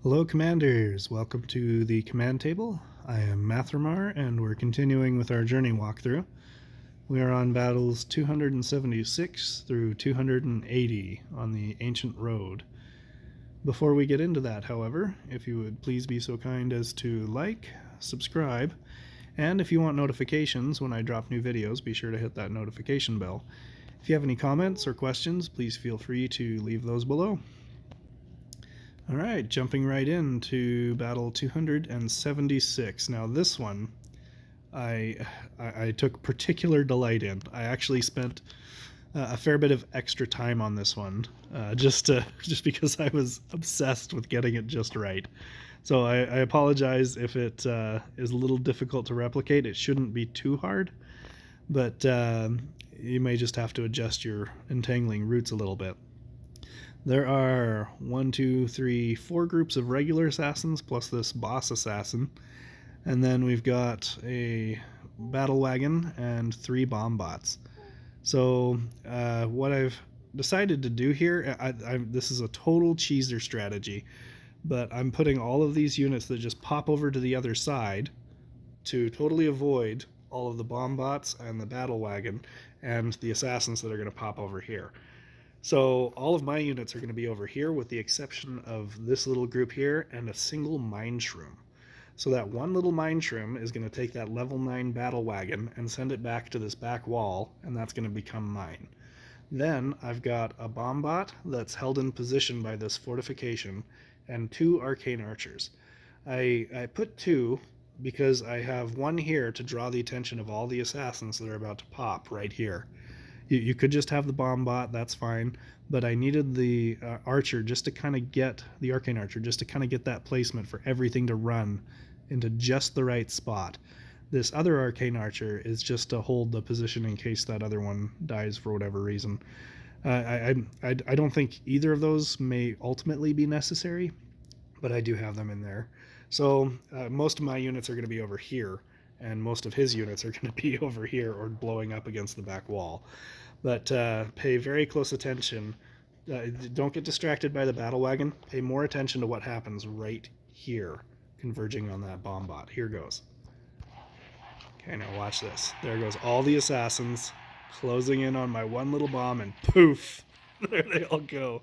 Hello Commanders, welcome to the command table. I am Mathramar and we're continuing with our journey walkthrough. We are on battles 276 through 280 on the Ancient Road. Before we get into that, however, if you would please be so kind as to like, subscribe, and if you want notifications when I drop new videos, be sure to hit that notification bell. If you have any comments or questions, please feel free to leave those below. All right, jumping right into battle 276. Now this one, I took particular delight in. I actually spent a fair bit of extra time on this one, just because I was obsessed with getting it just right. So I apologize if it is a little difficult to replicate. It shouldn't be too hard, but you may just have to adjust your entangling roots a little bit. There are 4 groups of regular assassins plus this boss assassin, and then we've got a battle wagon and 3 bomb bots. So what I've decided to do here, this is a total cheeser strategy, but I'm putting all of these units that just pop over to the other side to totally avoid all of the bomb bots and the battle wagon and the assassins that are going to pop over here. So all of my units are going to be over here with the exception of this little group here and a single mine shroom. So that one little mine shroom is going to take that level 9 battle wagon and send it back to this back wall, and that's going to become mine. Then I've got a bomb bot that's held in position by this fortification and 2 arcane archers. I put 2 because I have one here to draw the attention of all the assassins that are about to pop right here. You could just have the bomb bot, that's fine, but I needed the archer just to kind of get, the arcane archer, just to kind of get that placement for everything to run into just the right spot. This other arcane archer is just to hold the position in case that other one dies for whatever reason. I don't think either of those may ultimately be necessary, but I do have them in there. So most of my units are going to be over here, and most of his units are going to be over here or blowing up against the back wall. But pay very close attention. Don't get distracted by the battle wagon. Pay more attention to what happens right here, converging on that bomb bot. Here goes. Okay, now watch this. There goes all the assassins closing in on my one little bomb, and poof, there they all go.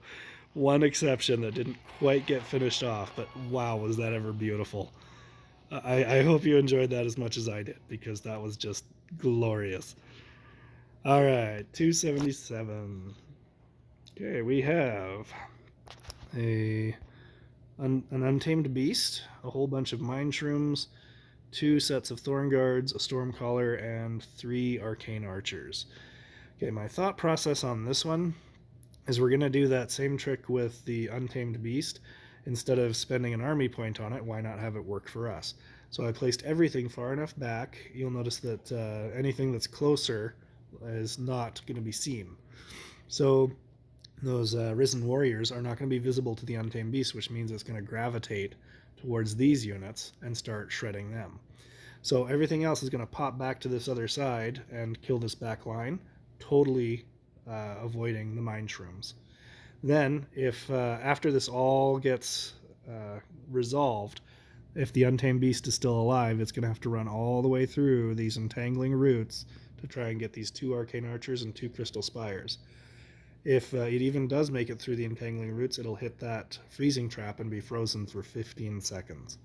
One exception that didn't quite get finished off, but wow, was that ever beautiful. I hope you enjoyed that as much as I did, because that was just glorious. All right, 277. Okay, we have an Untamed Beast, a whole bunch of mine shrooms, 2 sets of thorn guards, a stormcaller, and 3 arcane archers. Okay, my thought process on this one is we're going to do that same trick with the Untamed Beast. Instead of spending an army point on it, why not have it work for us? So I placed everything far enough back. You'll notice that anything that's closer is not going to be seen. So those Risen Warriors are not going to be visible to the Untamed Beast, which means it's going to gravitate towards these units and start shredding them. So everything else is going to pop back to this other side and kill this back line, totally avoiding the mine shrooms. Then, if after this all gets resolved, if the Untamed Beast is still alive, it's going to have to run all the way through these entangling roots to try and get these 2 arcane archers and 2 crystal spires. If it even does make it through the entangling roots, it'll hit that freezing trap and be frozen for 15 seconds.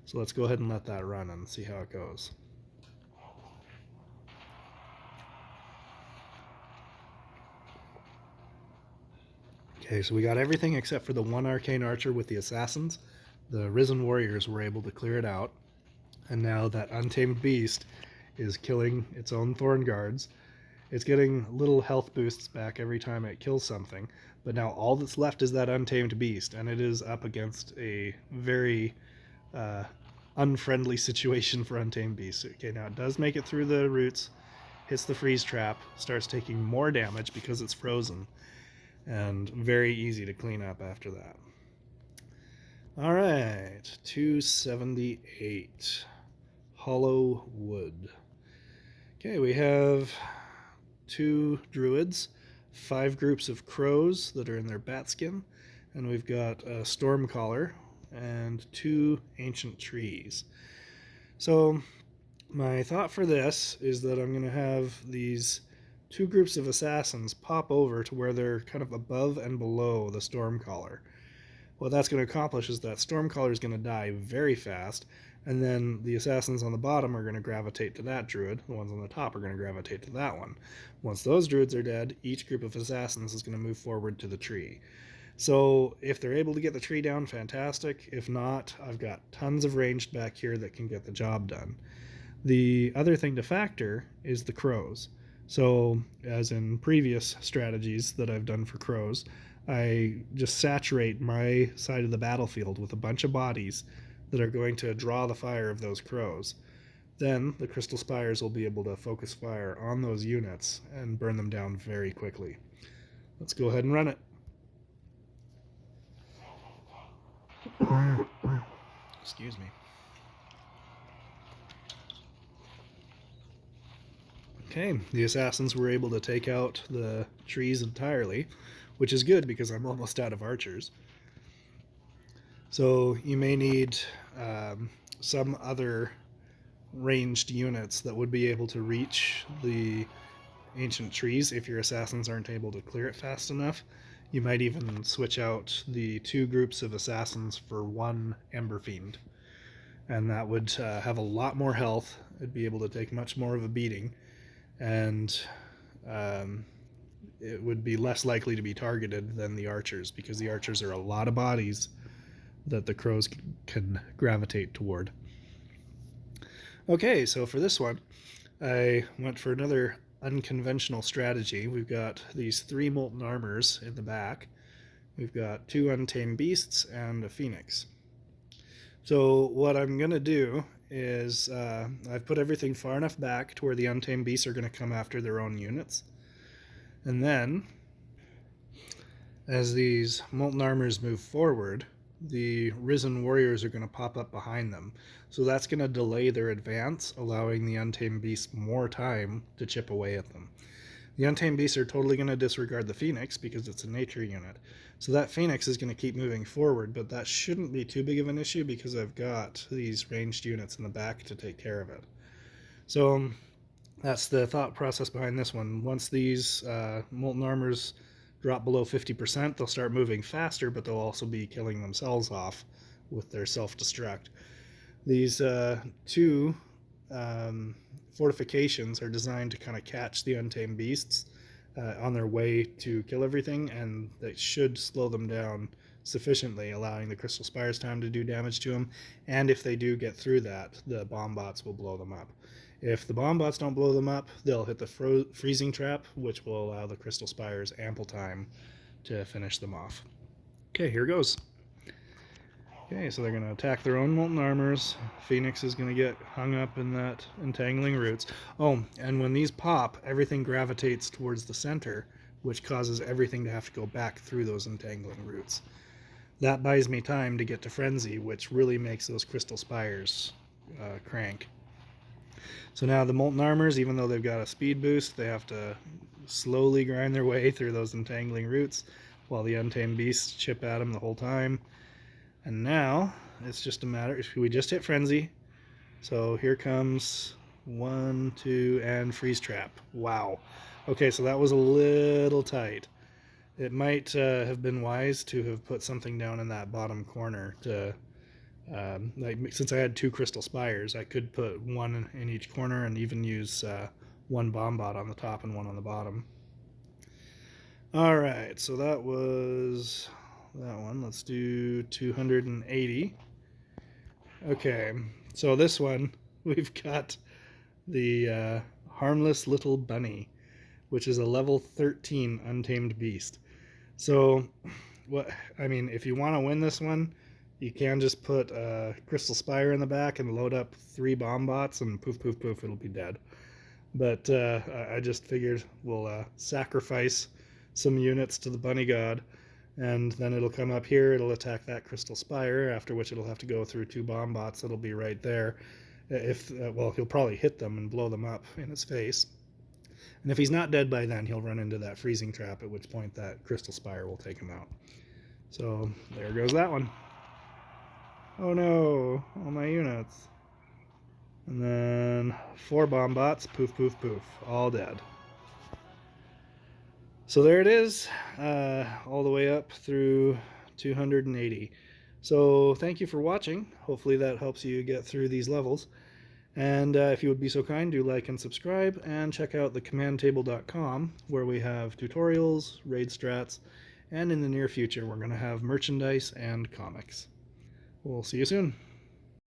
So let's go ahead and let that run and see how it goes. Okay, so we got everything except for the 1 arcane archer with the assassins. The Risen Warriors were able to clear it out, and now that Untamed Beast is killing its own thorn guards. It's getting little health boosts back every time it kills something, but now all that's left is that Untamed Beast, and it is up against a very unfriendly situation for Untamed Beast. Okay, now it does make it through the roots, hits the freeze trap, starts taking more damage because it's frozen, and very easy to clean up after that. All right, 278. Hollow Wood. Okay, we have 2 druids, 5 groups of crows that are in their bat skin, and we've got a stormcaller and 2 ancient trees. So my thought for this is that I'm going to have these 2 groups of assassins pop over to where they're kind of above and below the Stormcaller. What that's going to accomplish is that Stormcaller is going to die very fast, and then the assassins on the bottom are going to gravitate to that druid. The ones on the top are going to gravitate to that one. Once those druids are dead, each group of assassins is going to move forward to the tree. So if they're able to get the tree down, fantastic. If not, I've got tons of ranged back here that can get the job done. The other thing to factor is the crows. So, as in previous strategies that I've done for crows, I just saturate my side of the battlefield with a bunch of bodies that are going to draw the fire of those crows. Then the Crystal Spires will be able to focus fire on those units and burn them down very quickly. Let's go ahead and run it. Excuse me. Okay, the assassins were able to take out the trees entirely, which is good because I'm almost out of archers. So you may need some other ranged units that would be able to reach the ancient trees if your assassins aren't able to clear it fast enough. You might even switch out the 2 groups of assassins for 1 Ember Fiend, and that would have a lot more health. It'd be able to take much more of a beating, and it would be less likely to be targeted than the archers, because the archers are a lot of bodies that the crows can gravitate toward. Okay, so for this one, I went for another unconventional strategy. We've got these 3 molten armors in the back. We've got 2 Untamed Beasts and a Phoenix. So what I'm going to do is I've put everything far enough back to where the Untamed Beasts are going to come after their own units. And then, as these molten armors move forward, the Risen Warriors are going to pop up behind them. So that's going to delay their advance, allowing the Untamed Beasts more time to chip away at them. The Untamed Beasts are totally going to disregard the Phoenix because it's a nature unit. So that Phoenix is going to keep moving forward, but that shouldn't be too big of an issue because I've got these ranged units in the back to take care of it. So that's the thought process behind this one. Once these molten armors drop below 50%, they'll start moving faster, but they'll also be killing themselves off with their self-destruct. These 2 fortifications are designed to kind of catch the Untamed Beasts on their way to kill everything, and they should slow them down sufficiently, allowing the Crystal Spires time to do damage to them. And if they do get through that, the bomb bots will blow them up. If the bomb bots don't blow them up, they'll hit the freezing trap, which will allow the Crystal Spires ample time to finish them off. Okay, here goes. Okay, so they're going to attack their own molten armors. Phoenix is going to get hung up in that entangling roots. Oh, and when these pop, everything gravitates towards the center, which causes everything to have to go back through those entangling roots. That buys me time to get to Frenzy, which really makes those Crystal Spires crank. So now the molten armors, even though they've got a speed boost, they have to slowly grind their way through those entangling roots while the Untamed Beasts chip at them the whole time. And now it's just a matter, we just hit Frenzy. So here comes 1, 2, and Freeze Trap. Wow. Okay, so that was a little tight. It might have been wise to have put something down in that bottom corner to, since I had 2 Crystal Spires, I could put 1 in each corner and even use 1 bomb bot on the top and 1 on the bottom. Alright, so that was that one. Let's do 280. Okay, so this one, we've got the Harmless Little Bunny, which is a level 13 Untamed Beast. So, if you want to win this one, you can just put a Crystal Spire in the back and load up 3 bomb bots, and poof, poof, poof, it'll be dead. But I just figured we'll sacrifice some units to the Bunny God, and then it'll come up here, it'll attack that Crystal Spire, after which it'll have to go through 2 bomb bots that'll be right there. He'll probably hit them and blow them up in his face. And if he's not dead by then, he'll run into that freezing trap, at which point that Crystal Spire will take him out. So there goes that one. Oh no, all my units. And then 4 bomb bots, poof, poof, poof, all dead. So there it is, all the way up through 280. So thank you for watching. Hopefully that helps you get through these levels. And if you would be so kind, do like and subscribe, and check out thecommandtable.com, where we have tutorials, raid strats, and in the near future we're going to have merchandise and comics. We'll see you soon.